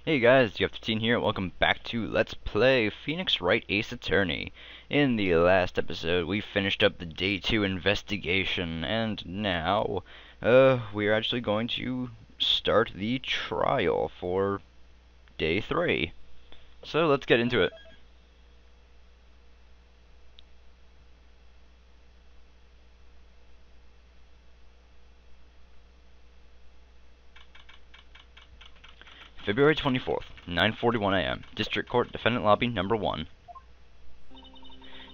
Hey guys, you 15 here, and welcome back to Let's Play Phoenix Wright Ace Attorney. In the last episode, we finished up the Day 2 investigation, and now, we are actually going to start the trial for Day 3. So, let's get into it. February 24th, 9:41 a.m. District Court, Defendant Lobby, Number 1.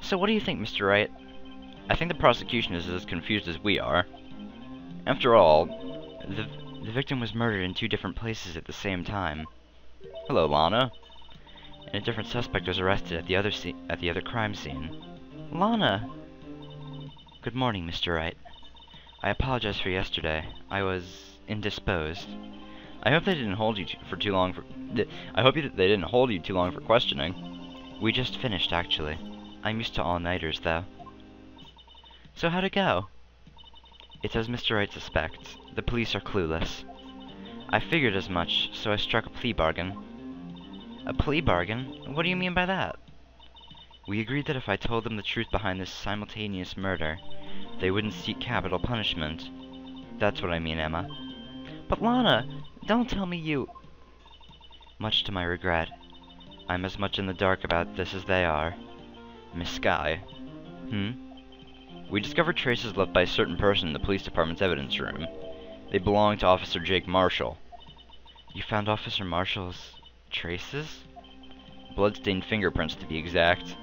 So what do you think, Mr. Wright? I think the prosecution is as confused as we are. After all, the victim was murdered in 2 different places at the same time. Hello, Lana. And a different suspect was arrested at the other crime scene. Lana! Good morning, Mr. Wright. I apologize for yesterday. I was indisposed. I hope they didn't hold you for too long for... I hope they didn't hold you too long for questioning. We just finished, actually. I'm used to all-nighters, though. So how'd it go? It's as Mr. Wright suspects. The police are clueless. I figured as much, so I struck a plea bargain. A plea bargain? What do you mean by that? We agreed that if I told them the truth behind this simultaneous murder, they wouldn't seek capital punishment. That's what I mean, Emma. But Lana, don't tell me you... Much to my regret, I'm as much in the dark about this as they are. Miss Skye. We discovered traces left by a certain person in the police department's evidence room. They belong to Officer Jake Marshall. You found Officer Marshall's traces? Bloodstained fingerprints, to be exact.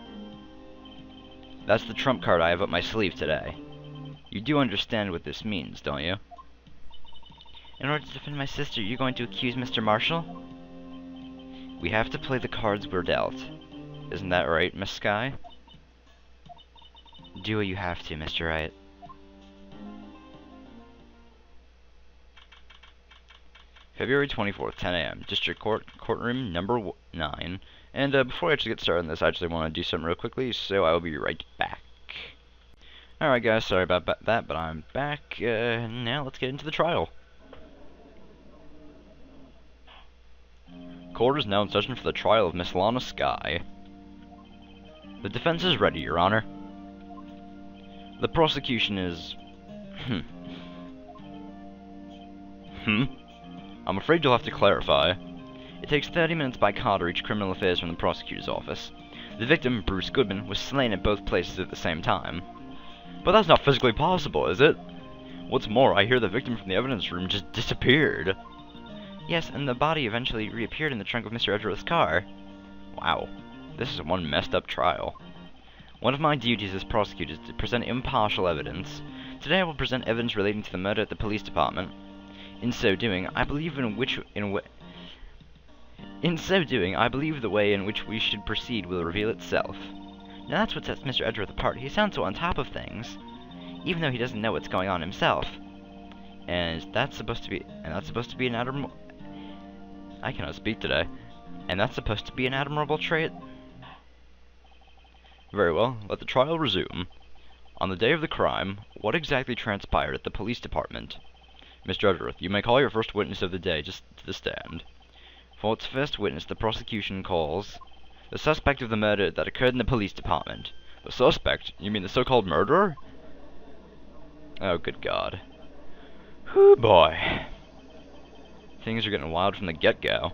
That's the trump card I have up my sleeve today. You do understand what this means, don't you? In order to defend my sister, you're going to accuse Mr. Marshall? We have to play the cards we're dealt. Isn't that right, Miss Skye? Do what you have to, Mr. Wright. February 24th, 10 a.m. District Court, Courtroom Number 9. And before I actually get started on this, I actually want to do something real quickly, so I will be right back. Alright guys, sorry about that, but I'm back. Now let's get into the trial. Court is now in session for the trial of Miss Lana Skye. The defense is ready, Your Honor. The prosecution is... I'm afraid you'll have to clarify. It takes 30 minutes by car to reach Criminal Affairs from the prosecutor's office. The victim, Bruce Goodman, was slain at both places at the same time. But that's not physically possible, is it? What's more, I hear the victim from the evidence room just disappeared. Yes, and the body eventually reappeared in the trunk of Mr. Edgeworth's car. Wow, this is one messed up trial. One of my duties as prosecutor is to present impartial evidence. Today I will present evidence relating to the murder at the police department. In so doing, I believe the way in which we should proceed will reveal itself. Now that's what sets Mr. Edgeworth apart. He sounds so on top of things, even though he doesn't know what's going on himself. And that's supposed to be an admirable... I cannot speak today. And that's supposed to be an admirable trait? Very well, let the trial resume. On the day of the crime, what exactly transpired at the police department? Mr. Edgeworth, you may call your first witness of the day just to the stand. For its first witness, the prosecution calls the suspect of the murder that occurred in the police department. The suspect? You mean the so-called murderer? Oh, good God. Whew, boy. Things are getting wild from the get-go.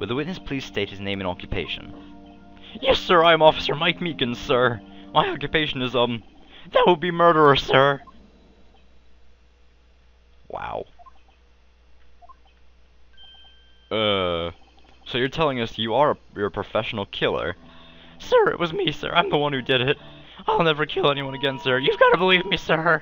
Will the witness please state his name and occupation? Yes, sir, I am Officer Mike Meekins, sir. My occupation is, that would be murderer, sir. Wow. So you're telling us you're a professional killer? Sir, it was me, sir. I'm the one who did it. I'll never kill anyone again, sir. You've got to believe me, sir.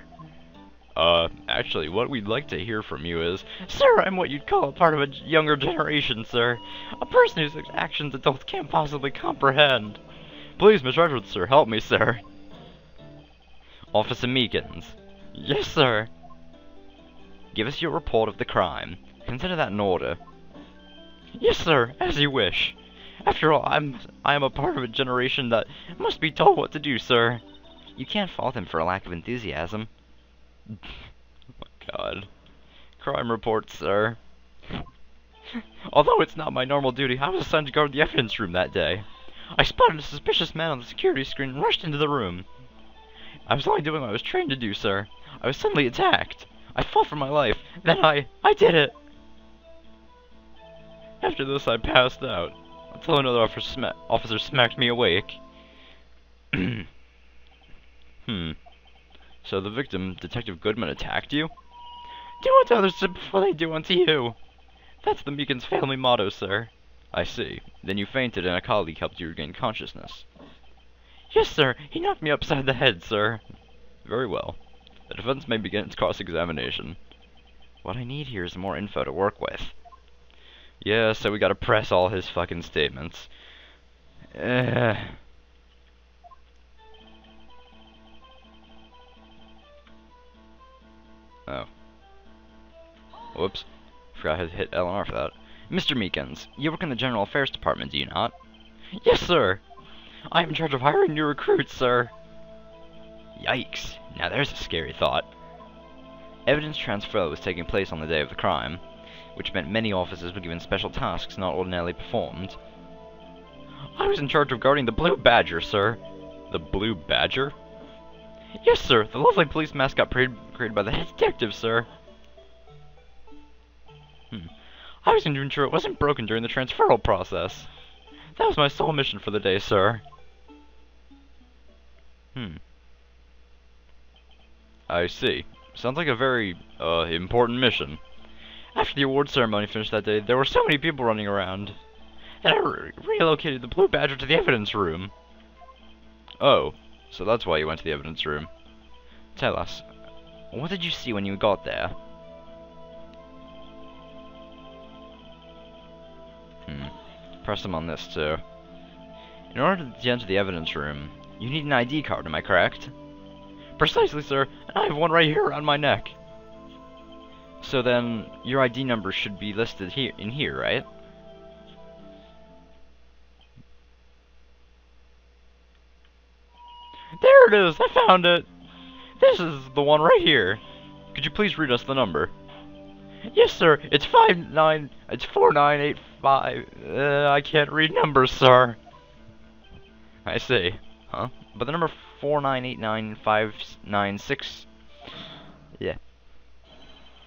Actually, what we'd like to hear from you is... Sir, I'm what you'd call a part of a younger generation, sir. A person whose actions adults can't possibly comprehend. Please, Mr. Edgeworth, sir, help me, sir. Officer Meekins. Yes, sir. Give us your report of the crime. Consider that an order. Yes, sir, as you wish. After all, I am a part of a generation that must be told what to do, sir. You can't fault him for a lack of enthusiasm. crime report, sir. Although it's not my normal duty, I was assigned to guard the evidence room that day. I spotted a suspicious man on the security screen and rushed into the room. I was only doing what I was trained to do, sir. I was suddenly attacked. I fought for my life. Then I did it. After this, I passed out until another officer smacked me awake. So the victim, Detective Goodman, attacked you? Do unto others before they do unto you. That's the Meekins family motto, sir. I see. Then you fainted and a colleague helped you regain consciousness. Yes, sir. He knocked me upside the head, sir. Very well. The defense may begin its cross-examination. What I need here is more info to work with. Yeah, so we gotta press all his fucking statements. Oh. Whoops. Forgot how to hit L and R for that. Mr. Meekins, you work in the General Affairs Department, do you not? Yes, sir! I am in charge of hiring new recruits, sir. Yikes. Now there's a scary thought. Evidence transfer was taking place on the day of the crime, which meant many officers were given special tasks not ordinarily performed. I was in charge of guarding the Blue Badger, sir. The Blue Badger? Yes, sir. The lovely police mascot created by the head detective, sir. I was going to ensure it wasn't broken during the transferal process. That was my sole mission for the day, sir. I see. Sounds like a very, important mission. After the award ceremony finished that day, there were so many people running around. And I relocated the Blue Badger to the evidence room. Oh, so that's why you went to the evidence room. Tell us, what did you see when you got there? Press them on this, too. In order to enter the evidence room, you need an ID card, am I correct? Precisely, sir, and I have one right here around my neck. So then, your ID number should be listed here, right? There it is! I found it! This is the one right here. Could you please read us the number? Yes, sir. It's 4985. I can't read numbers, sir. I see. Huh? But the number 4989596. Yeah.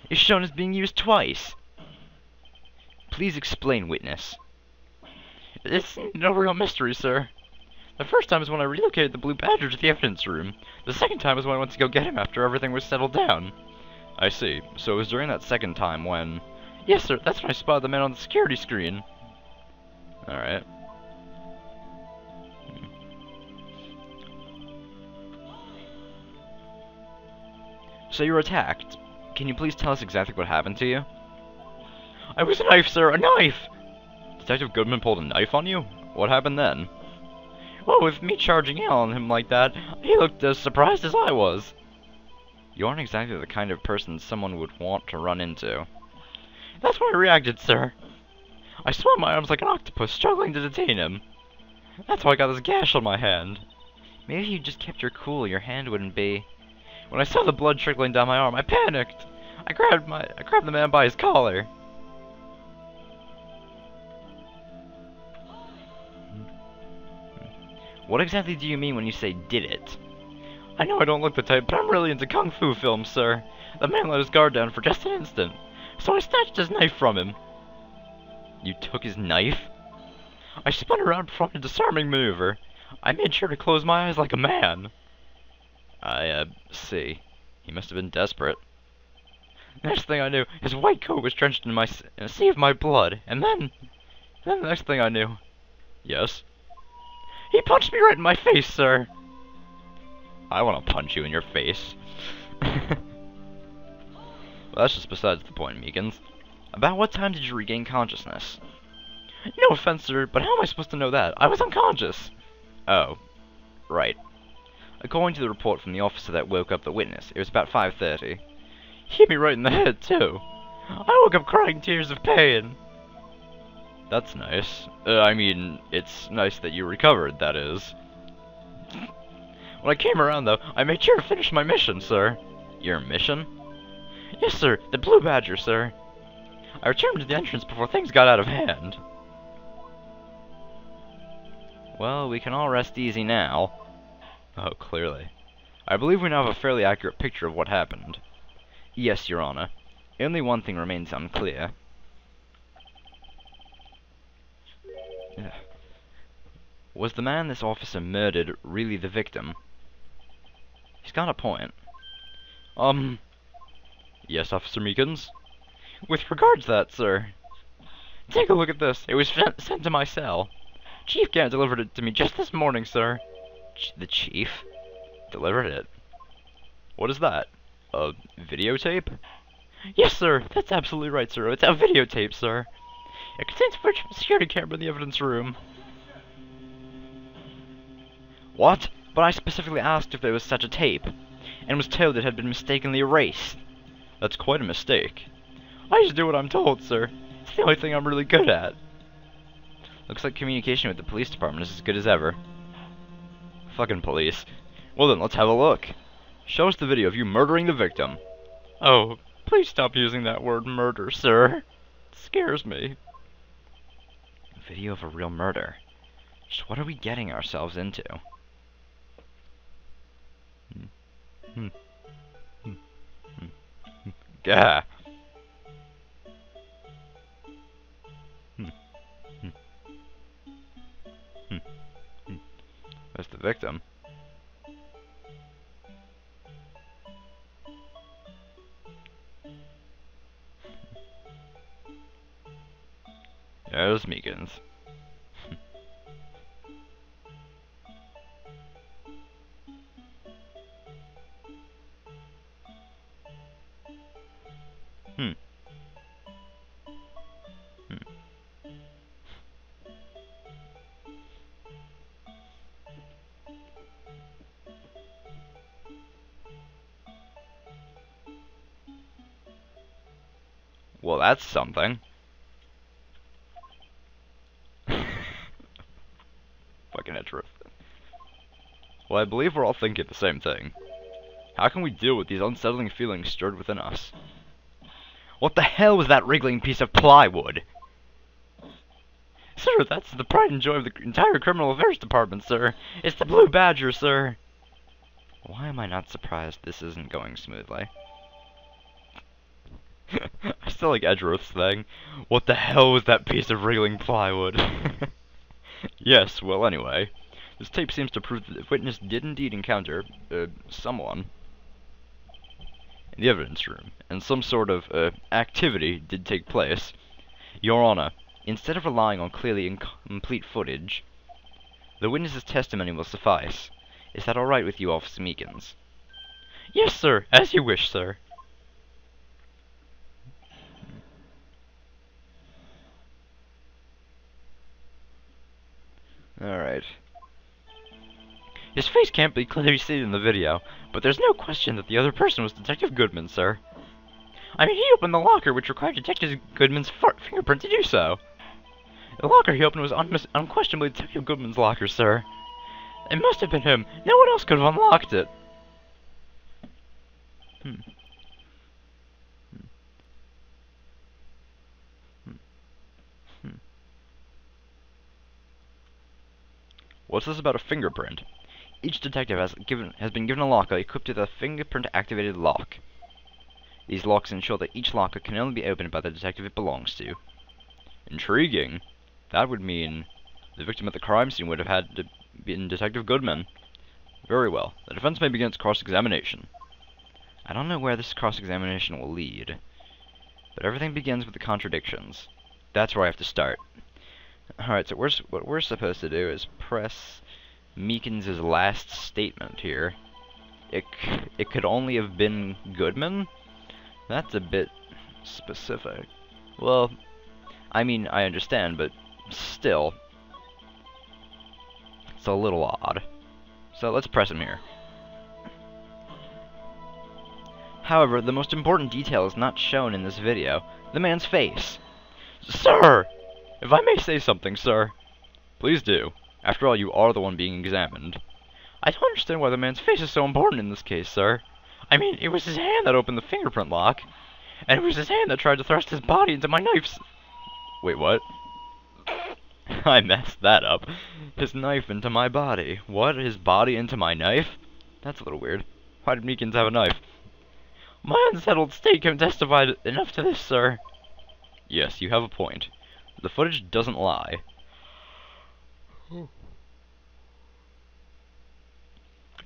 Is shown as being used twice. Please explain, witness. It's no real mystery, sir. The first time is when I relocated the Blue Badger to the evidence room. The second time is when I went to go get him after everything was settled down. I see. So it was during that second time when... Yes, sir. That's when I spotted the man on the security screen. Alright. So you were attacked. Can you please tell us exactly what happened to you? I was a knife, sir. A knife! Detective Goodman pulled a knife on you? What happened then? Well, with me charging in on him like that, he looked as surprised as I was. You aren't exactly the kind of person someone would want to run into. That's why I reacted, sir. I swung my arms like an octopus, struggling to detain him. That's why I got this gash on my hand. Maybe if you just kept your cool, your hand wouldn't be... When I saw the blood trickling down my arm, I panicked. I grabbed the man by his collar. What exactly do you mean when you say did it? I know I don't look the type, but I'm really into kung fu films, sir. The man let his guard down for just an instant, so I snatched his knife from him. You took his knife? I spun around, performed a disarming maneuver. I made sure to close my eyes like a man. I see. He must have been desperate. Next thing I knew, his white coat was drenched in a sea of my blood, and then the next thing I knew... Yes? He punched me right in my face, sir. I want to punch you in your face. Well, that's just besides the point, Meekins. About what time did you regain consciousness? No offense, sir, but how am I supposed to know that? I was unconscious. Oh, right. According to the report from the officer that woke up the witness, it was about 5:30. He hit me right in the head, too. I woke up crying tears of pain. That's nice. I mean, it's nice that you recovered, that is. When I came around, though, I made sure to finish my mission, sir. Your mission? Yes, sir, the Blue Badger, sir. I returned to the entrance before things got out of hand. Well, we can all rest easy now. Oh, clearly. I believe we now have a fairly accurate picture of what happened. Yes, Your Honor. Only one thing remains unclear. Was the man this officer murdered really the victim? He's got a point. Yes, Officer Meekins? With regard to that, sir. Take a look at this. It was sent to my cell. Chief Gant delivered it to me just this morning, sir. The chief? Delivered it? What is that? A videotape? Yes, sir. That's absolutely right, sir. It's a videotape, sir. It contains footage from a security camera in the evidence room. What? But I specifically asked if there was such a tape, and was told it had been mistakenly erased. That's quite a mistake. I just do what I'm told, sir. It's the only thing I'm really good at. Looks like communication with the police department is as good as ever. Fucking police. Well then, let's have a look. Show us the video of you murdering the victim. Oh, please stop using that word murder, sir. It scares me. Video of a real murder. Just what are we getting ourselves into? Gah. That's the victim. There's Meekins. Well, that's something. Fucking Edgeworth. Well, I believe we're all thinking the same thing. How can we deal with these unsettling feelings stirred within us? What the hell was that wriggling piece of plywood? Sir, that's the pride and joy of the entire criminal affairs department, sir. It's the Blue Badger, sir. Why am I not surprised this isn't going smoothly? I still like Edgeworth's thing. What the hell was that piece of wriggling plywood? Yes, well anyway. This tape seems to prove that the witness did indeed encounter, someone in the evidence room, and some sort of, activity did take place. Your Honor, instead of relying on clearly incomplete footage, the witness's testimony will suffice. Is that alright with you, Officer Meekins? Yes, sir, as you wish, sir. Alright. His face can't be clearly seen in the video, but there's no question that the other person was Detective Goodman, sir. I mean, he opened the locker, which required Detective Goodman's fingerprint to do so. The locker he opened was unquestionably Detective Goodman's locker, sir. It must have been him. No one else could have unlocked it. What's this about a fingerprint? Each detective has been given a locker equipped with a fingerprint-activated lock. These locks ensure that each locker can only be opened by the detective it belongs to. Intriguing. That would mean the victim at the crime scene would have had to be Detective Goodman. Very well. The defense may begin its cross-examination. I don't know where this cross-examination will lead, but everything begins with the contradictions. That's where I have to start. Alright, so what we're supposed to do is press Meekins' last statement here. It could only have been Goodman? That's a bit specific. Well, I mean, I understand, but still, it's a little odd. So let's press him here. However, the most important detail is not shown in this video. The man's face. Sir! If I may say something, sir. Please do. After all, you are the one being examined. I don't understand why the man's face is so important in this case, sir. I mean, it was his hand that opened the fingerprint lock. And it was his hand that tried to thrust his body into my knife's... Wait, what? I messed that up. His knife into my body. What? His body into my knife? That's a little weird. Why did Meekins have a knife? My unsettled state can testify enough to this, sir. Yes, you have a point. The footage doesn't lie.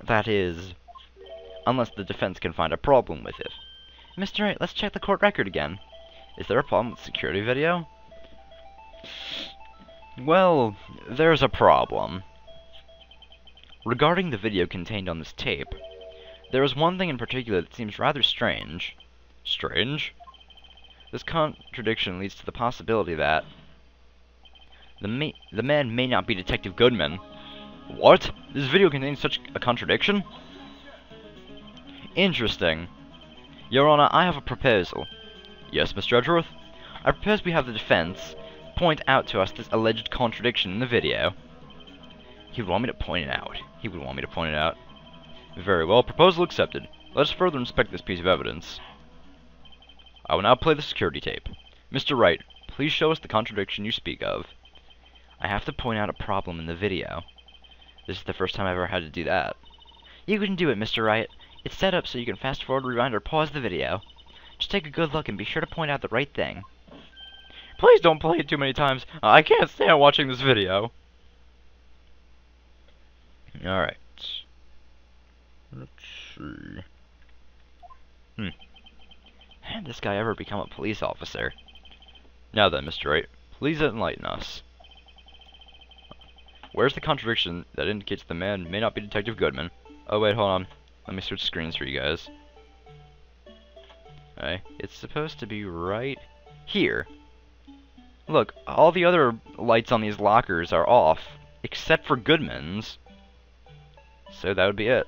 That is, unless the defense can find a problem with it. Mr. Wright, let's check the court record again. Is there a problem with security video? Well, there's a problem. Regarding the video contained on this tape, there is one thing in particular that seems rather strange. Strange? This contradiction leads to the possibility that the man may not be Detective Goodman. What? This video contains such a contradiction? Interesting. Your Honor, I have a proposal. Yes, Mr. Edgeworth? I propose we have the defense point out to us this alleged contradiction in the video. He would want me to point it out. He would want me to point it out. Very well, proposal accepted. Let us further inspect this piece of evidence. I will now play the security tape. Mr. Wright, please show us the contradiction you speak of. I have to point out a problem in the video. This is the first time I've ever had to do that. You can do it, Mr. Wright. It's set up so you can fast forward, rewind, or pause the video. Just take a good look and be sure to point out the right thing. Please don't play it too many times. I can't stand watching this video. Alright. Let's see. Had this guy ever become a police officer? Now then, Mr. Wright, please enlighten us. Where's the contradiction that indicates the man may not be Detective Goodman? Oh wait, hold on. Let me switch screens for you guys. Okay, it's supposed to be right here. Look, all the other lights on these lockers are off, except for Goodman's. So that would be it.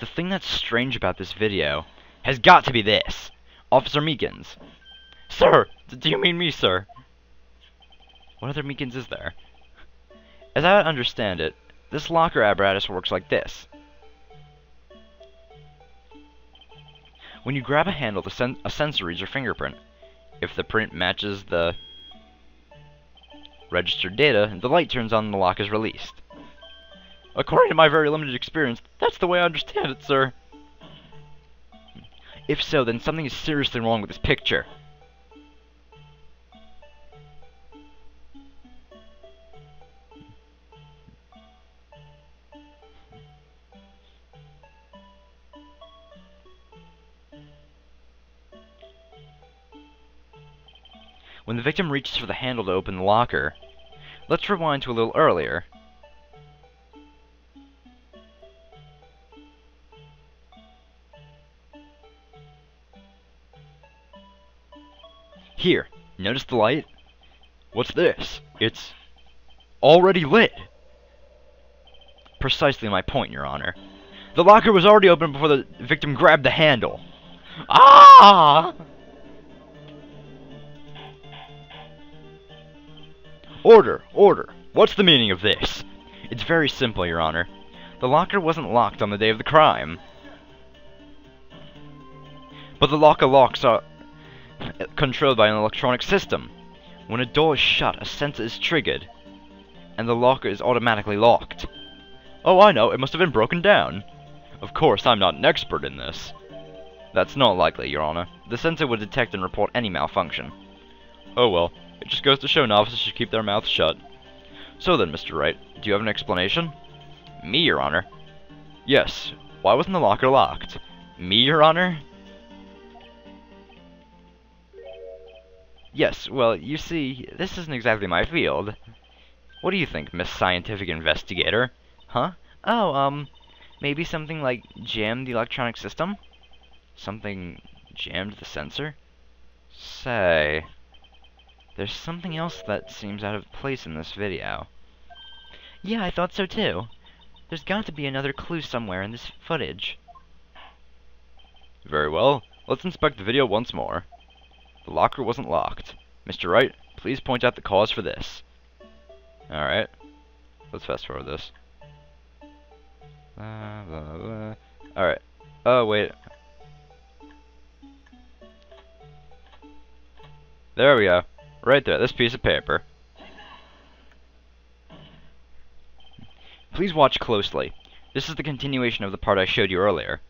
The thing that's strange about this video has got to be this. Officer Meekins. Sir! Do you mean me, sir? What other Meekins is there? As I understand it, this locker apparatus works like this. When you grab a handle, a sensor reads your fingerprint. If the print matches the registered data, the light turns on and the lock is released. According to my very limited experience, that's the way I understand it, sir. If so, then something is seriously wrong with this picture. When the victim reaches for the handle to open the locker, let's rewind to a little earlier. Here, notice the light? What's this? It's already lit. Precisely my point, Your Honor. The locker was already open before the victim grabbed the handle. Ah! Order! Order! What's the meaning of this? It's very simple, Your Honor. The locker wasn't locked on the day of the crime. But the locker locks are controlled by an electronic system. When a door is shut, a sensor is triggered, and the locker is automatically locked. Oh, I know, it must have been broken down. Of course, I'm not an expert in this. That's not likely, Your Honor. The sensor would detect and report any malfunction. Oh well. It just goes to show novices should keep their mouths shut. So then, Mr. Wright, do you have an explanation? Me, Your Honor. Yes. Why wasn't the locker locked? Me, Your Honor? Yes, well, you see, this isn't exactly my field. What do you think, Miss Scientific Investigator? Huh? Oh, maybe something like jam the electronic system? Something jammed the sensor? Say... there's something else that seems out of place in this video. Yeah, I thought so too. There's got to be another clue somewhere in this footage. Very well. Let's inspect the video once more. The locker wasn't locked. Mr. Wright, please point out the cause for this. Alright. Let's fast forward this. Blah, blah, blah. Alright. Oh, wait. There we go. Right there, this piece of paper. Please watch closely. This is the continuation of the part I showed you earlier.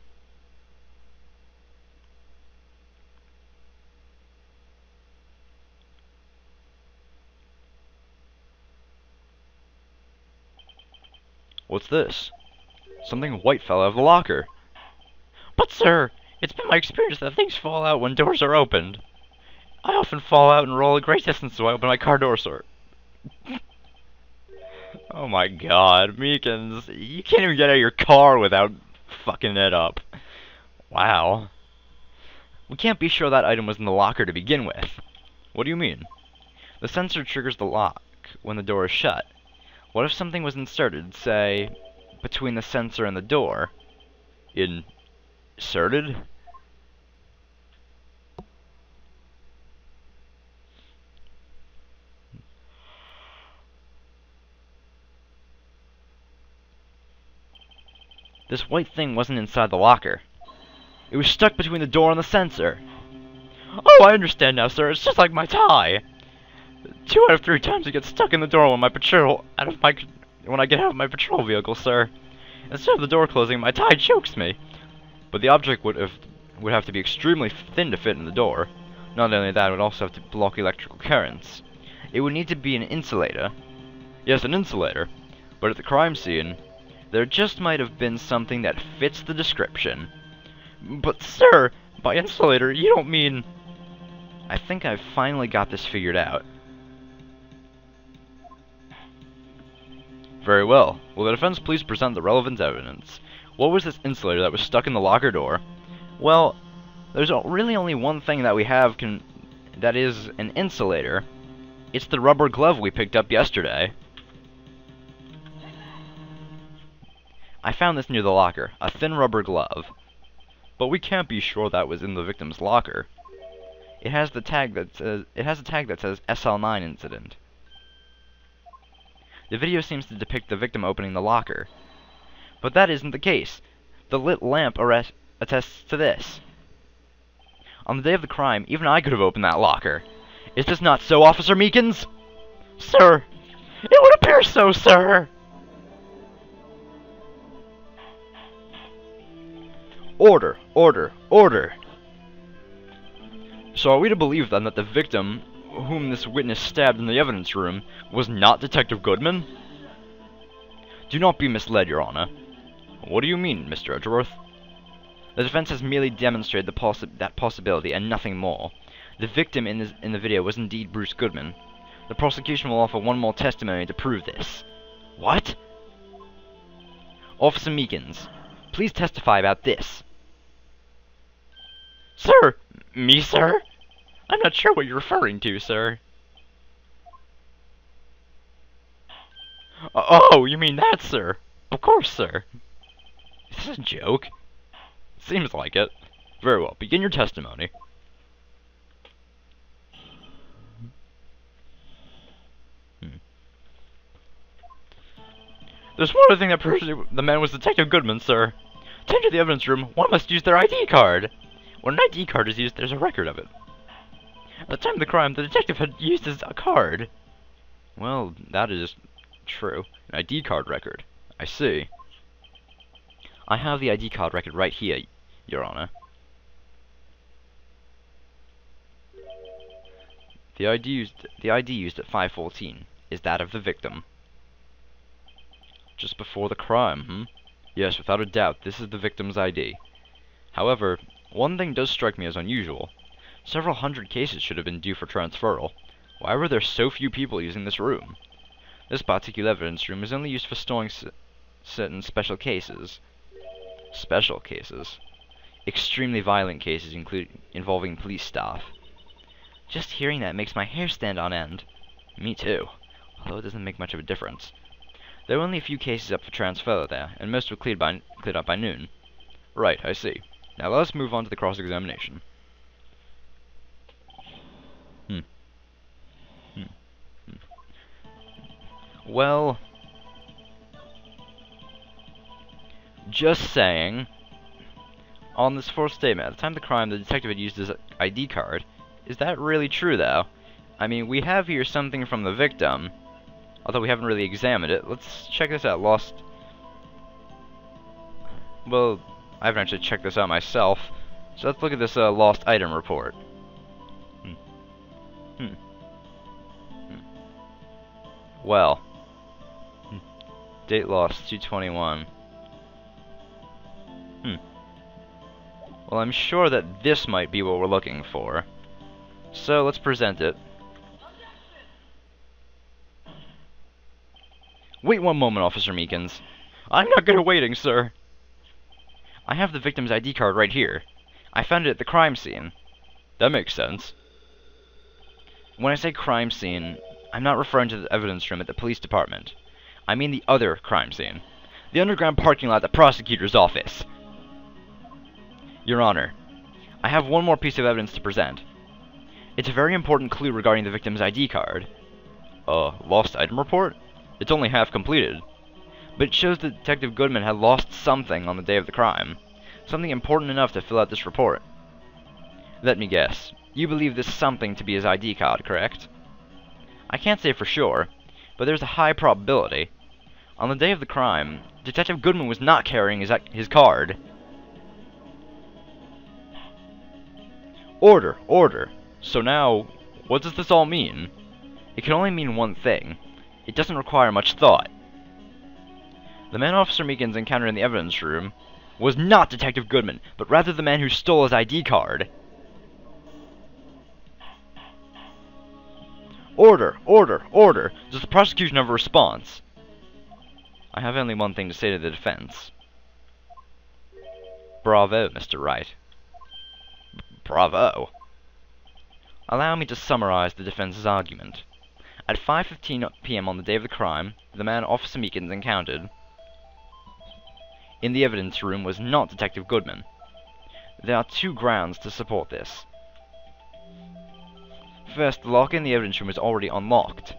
What's this? Something white fell out of the locker. But sir, it's been my experience that things fall out when doors are opened. I often fall out and roll a great distance so I open my car door, sir. Oh my god, Meekins, you can't even get out of your car without fucking it up. Wow. We can't be sure that item was in the locker to begin with. What do you mean? The sensor triggers the lock when the door is shut. What if something was inserted, say, between the sensor and the door? Inserted? This white thing wasn't inside the locker. It was stuck between the door and the sensor. Oh, I understand now, sir. It's just like my tie. 2 out of 3 times it gets stuck in the door when when I get out of my patrol vehicle, sir. Instead of the door closing, my tie chokes me. But the object would have to be extremely thin to fit in the door. Not only that, it would also have to block electrical currents. It would need to be an insulator. Yes, an insulator. But at the crime scene, there just might have been something that fits the description. But sir, by insulator, you don't mean... I think I've finally got this figured out. Very well. Will the defense please present the relevant evidence? What was this insulator that was stuck in the locker door? Well, there's really only one thing that we have that is an insulator. It's the rubber glove we picked up yesterday. I found this near the locker, a thin rubber glove. But we can't be sure that was in the victim's locker. It has a tag that says SL9 incident. The video seems to depict the victim opening the locker. But that isn't the case. The lit lamp attests to this. On the day of the crime, even I could have opened that locker. Is this not so, Officer Meekins? Sir, it would appear so, sir. Order, order, order. So are we to believe then that the victim, whom this witness stabbed in the evidence room, was not Detective Goodman? Do not be misled, Your Honor. What do you mean, Mr. Edgeworth? The defense has merely demonstrated that possibility and nothing more. The victim in the video was indeed Bruce Goodman. The prosecution will offer one more testimony to prove this. What? Officer Meekins, please testify about this. Sir! Me, sir? I'm not sure what you're referring to, sir. Oh, you mean that, sir? Of course, sir. Is this a joke? Seems like it. Very well, begin your testimony. There's one other thing that proves the man was Detective Goodman, sir. To enter the evidence room, one must use their ID card. When an ID card is used, there's a record of it. At the time of the crime, the detective had used his card. Well, that is true. An ID card record. I see. I have the ID card record right here, Your Honor. The ID used at 5:14 is that of the victim. Just before the crime, Yes, without a doubt, this is the victim's ID. However, one thing does strike me as unusual. Several hundred cases should have been due for transferal. Why were there so few people using this room? This particular evidence room is only used for storing certain special cases. Special cases? Extremely violent cases involving police staff. Just hearing that makes my hair stand on end. Me too, although it doesn't make much of a difference. There were only a few cases up for transfer there, and most were cleared up by noon. Right, I see. Now let us move on to the cross-examination. Just saying. On this fourth statement, at the time of the crime, the detective had used his ID card. Is that really true, though? I mean, we have here something from the victim, although we haven't really examined it. Let's check this out. Well, I haven't actually checked this out myself. So let's look at this lost item report. Well, date lost 2/21. Well, I'm sure that this might be what we're looking for. So let's present it. Wait one moment, Officer Meekins. I'm not good at waiting, sir. I have the victim's ID card right here. I found it at the crime scene. That makes sense. When I say crime scene, I'm not referring to the evidence room at the police department. I mean the other crime scene. The underground parking lot at the prosecutor's office. Your Honor, I have one more piece of evidence to present. It's a very important clue regarding the victim's ID card. Lost item report? It's only half completed. But it shows that Detective Goodman had lost something on the day of the crime. Something important enough to fill out this report. Let me guess. You believe this something to be his ID card, correct? I can't say for sure, but there's a high probability. On the day of the crime, Detective Goodman was not carrying his card. Order, order. So now, what does this all mean? It can only mean one thing. It doesn't require much thought. The man Officer Meekins encountered in the evidence room was not Detective Goodman, but rather the man who stole his ID card. Order, order, order. Does the prosecution have a response? I have only one thing to say to the defense. Bravo, Mr. Wright. Bravo. Allow me to summarize the defense's argument. At 5:15 p.m. on the day of the crime, the man Officer Meekins encountered in the evidence room was not Detective Goodman. There are two grounds to support this. First, the lock in the evidence room was already unlocked.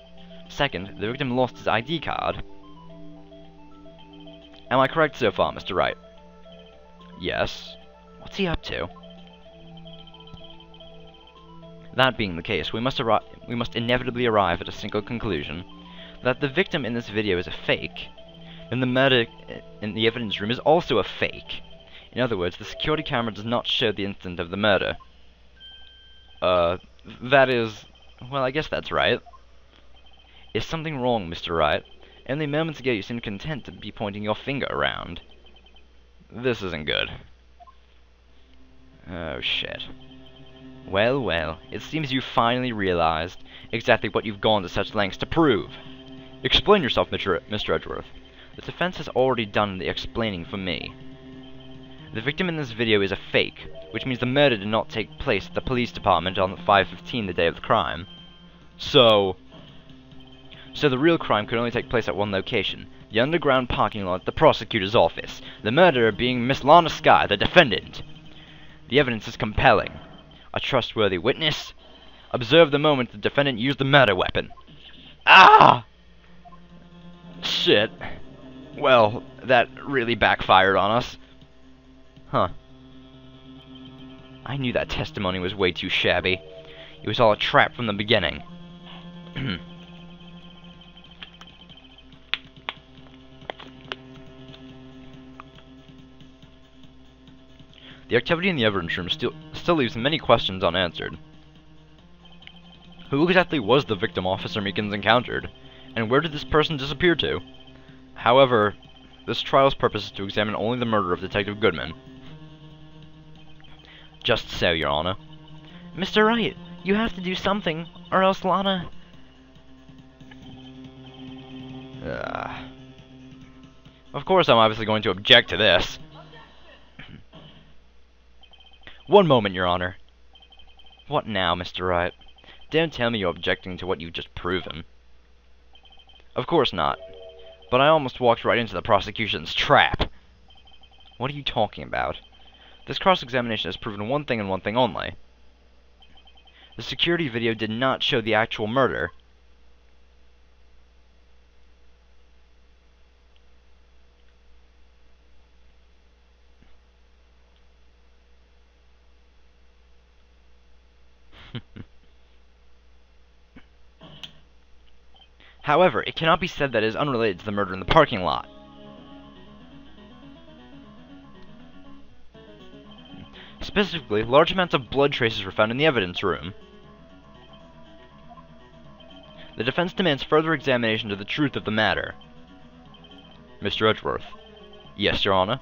Second, the victim lost his ID card. Am I correct so far, Mr. Wright? Yes. What's he up to? That being the case, we must inevitably arrive at a single conclusion: that the victim in this video is a fake, and the murder in the evidence room is also a fake. In other words, the security camera does not show the instant of the murder. That is... well, I guess that's right. Is something wrong, Mr. Wright? Only moments ago you seemed content to be pointing your finger around. This isn't good. Oh, shit. Well, well, it seems you finally realized exactly what you've gone to such lengths to prove. Explain yourself, Mr. Edgeworth. The defense has already done the explaining for me. The victim in this video is a fake, which means the murder did not take place at the police department on 5:15 the day of the crime. So the real crime could only take place at one location, the underground parking lot at the prosecutor's office, the murderer being Miss Lana Skye, the defendant. The evidence is compelling. A trustworthy witness? Observe the moment the defendant used the murder weapon. Ah! Shit. Well, that really backfired on us. Huh. I knew that testimony was way too shabby. It was all a trap from the beginning. The activity in the evidence room still leaves many questions unanswered. Who exactly was the victim Officer Meekins encountered, and where did this person disappear to? However, this trial's purpose is to examine only the murder of Detective Goodman. Just so, Your Honor. Mr. Wright, you have to do something, or else Lana... Of course I'm obviously going to object to this. One moment, Your Honor. What now, Mr. Wright? Don't tell me you're objecting to what you've just proven. Of course not. But I almost walked right into the prosecution's trap. What are you talking about? This cross-examination has proven one thing and one thing only. The security video did not show the actual murder. However, it cannot be said that it is unrelated to the murder in the parking lot. Specifically, large amounts of blood traces were found in the evidence room. The defense demands further examination to the truth of the matter. Mr. Edgeworth. Yes, Your Honor.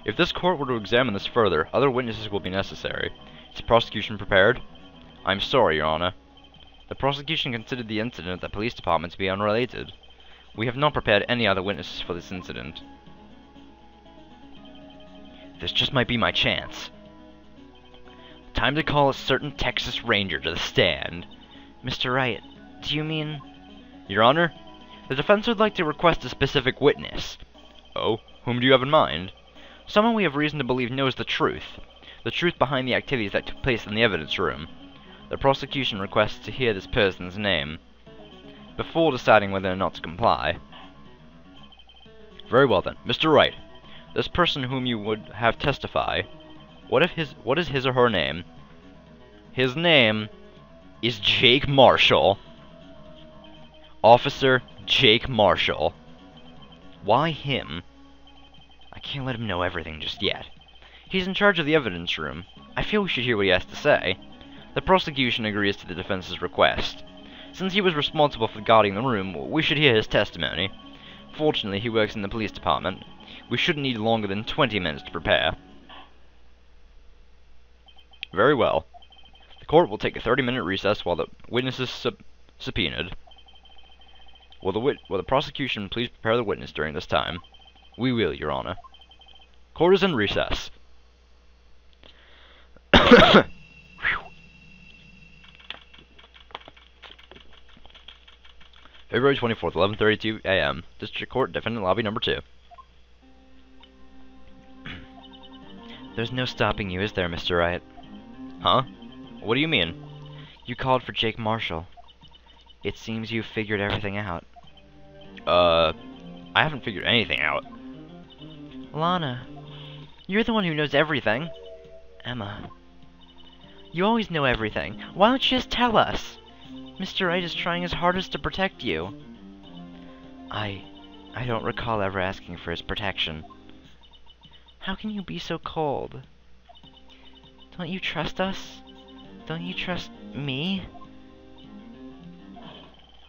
If this court were to examine this further, other witnesses will be necessary. Is the prosecution prepared? I'm sorry, Your Honor. The prosecution considered the incident at the police department to be unrelated. We have not prepared any other witnesses for this incident. This just might be my chance. Time to call a certain Texas Ranger to the stand. Mr. Wright, do you mean... Your Honor, the defense would like to request a specific witness. Oh, whom do you have in mind? Someone we have reason to believe knows the truth. The truth behind the activities that took place in the evidence room. The prosecution requests to hear this person's name before deciding whether or not to comply. Very well then, Mr. Wright. This person whom you would have testify, what is his or her name? His name is Jake Marshall. Officer Jake Marshall. Why him? I can't let him know everything just yet. He's in charge of the evidence room. I feel we should hear what he has to say. The prosecution agrees to the defense's request. Since he was responsible for guarding the room, we should hear his testimony. Fortunately, he works in the police department. We shouldn't need longer than 20 minutes to prepare. Very well. The court will take a 30-minute recess while the witness is subpoenaed. Will the prosecution please prepare the witness during this time? We will, Your Honor. Court is in recess. February 24th, 11:32 a.m. District Court, Defendant Lobby Number 2. There's no stopping you, is there, Mr. Wright? Huh? What do you mean? You called for Jake Marshall. It seems you've figured everything out. I haven't figured anything out. Lana, you're the one who knows everything. Emma, you always know everything. Why don't you just tell us? Mr. Wright is trying his hardest to protect you. I don't recall ever asking for his protection. How can you be so cold? Don't you trust us? Don't you trust me?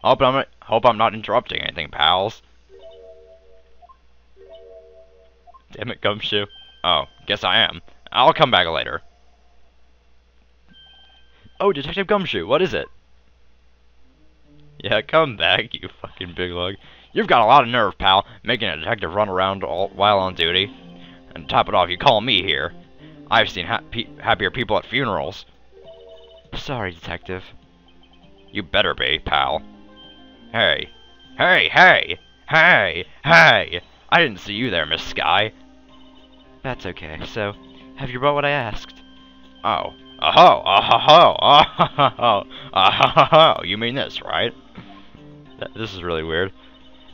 Hope I'm not interrupting anything, pals. Damn it, Gumshoe. Oh, guess I am. I'll come back later. Oh, Detective Gumshoe, what is it? Yeah, come back, you fucking big lug. You've got a lot of nerve, pal, making a detective run around while on duty. And to top it off, you call me here. I've seen happier people at funerals. Sorry, Detective. You better be, pal. Hey. Hey, hey! Hey! Hey! I didn't see you there, Miss Sky. That's okay. So, have you brought what I asked? Oh. Oh-ho! Oh-ho-ho! Oh-ho-ho! Oh-ho-ho! You mean this, right? This is really weird.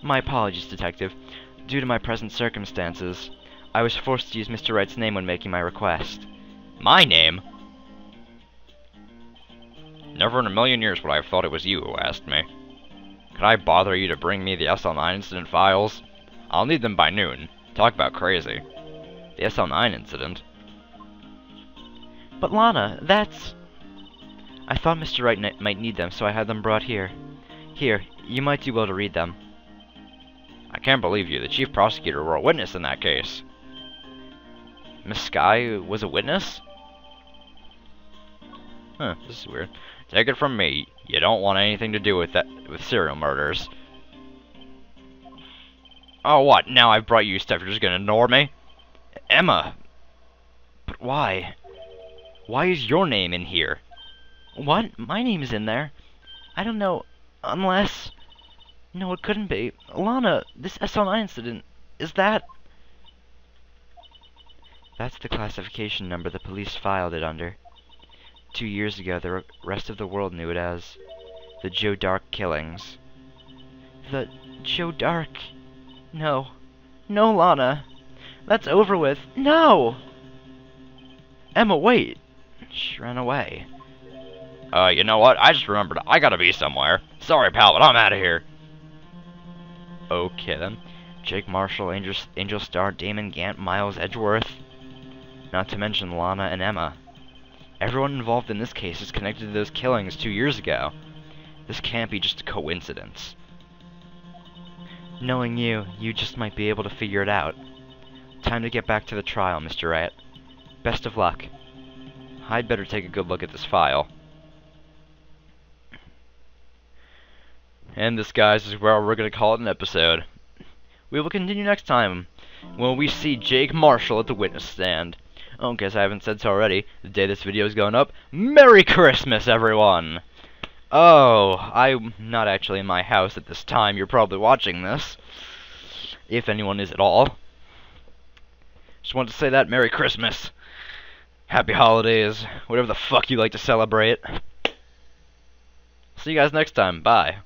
My apologies, Detective. Due to my present circumstances, I was forced to use Mr. Wright's name when making my request. My name? Never in a million years would I have thought it was you who asked me. Could I bother you to bring me the SL9 incident files? I'll need them by noon. Talk about crazy. The SL9 incident? But Lana, that's... I thought Mr. Wright might need them, so I had them brought here. Here, you might do well to read them. I can't believe you. The chief prosecutor were a witness in that case. Miss Sky was a witness? Huh, this is weird. Take it from me, you don't want anything to do with serial murders. Oh, what? Now I've brought you stuff, you're just gonna ignore me? Emma! But why? Why is your name in here? What? My name's in there? I don't know, unless... No, it couldn't be. Lana, this SL9 incident, is that... That's the classification number the police filed it under. 2 years ago, the rest of the world knew it as the Joe Dark killings. The Joe Dark... No. No, Lana. That's over with. No! Emma, wait. She ran away. You know what? I just remembered. I gotta be somewhere. Sorry, pal, but I'm out of here. Okay then. Jake Marshall, Angel Star, Damon Gant, Miles Edgeworth. Not to mention Lana and Emma. Everyone involved in this case is connected to those killings 2 years ago. This can't be just a coincidence. Knowing you, you just might be able to figure it out. Time to get back to the trial, Mr. Wright. Best of luck. I'd better take a good look at this file. And this, guys, is where we're going to call it an episode. We will continue next time when we see Jake Marshall at the witness stand. Oh, in case I haven't said so already, the day this video is going up, Merry Christmas, everyone! Oh, I'm not actually in my house at this time. You're probably watching this, if anyone is at all. Just wanted to say that. Merry Christmas. Happy holidays. Whatever the fuck you like to celebrate. See you guys next time. Bye.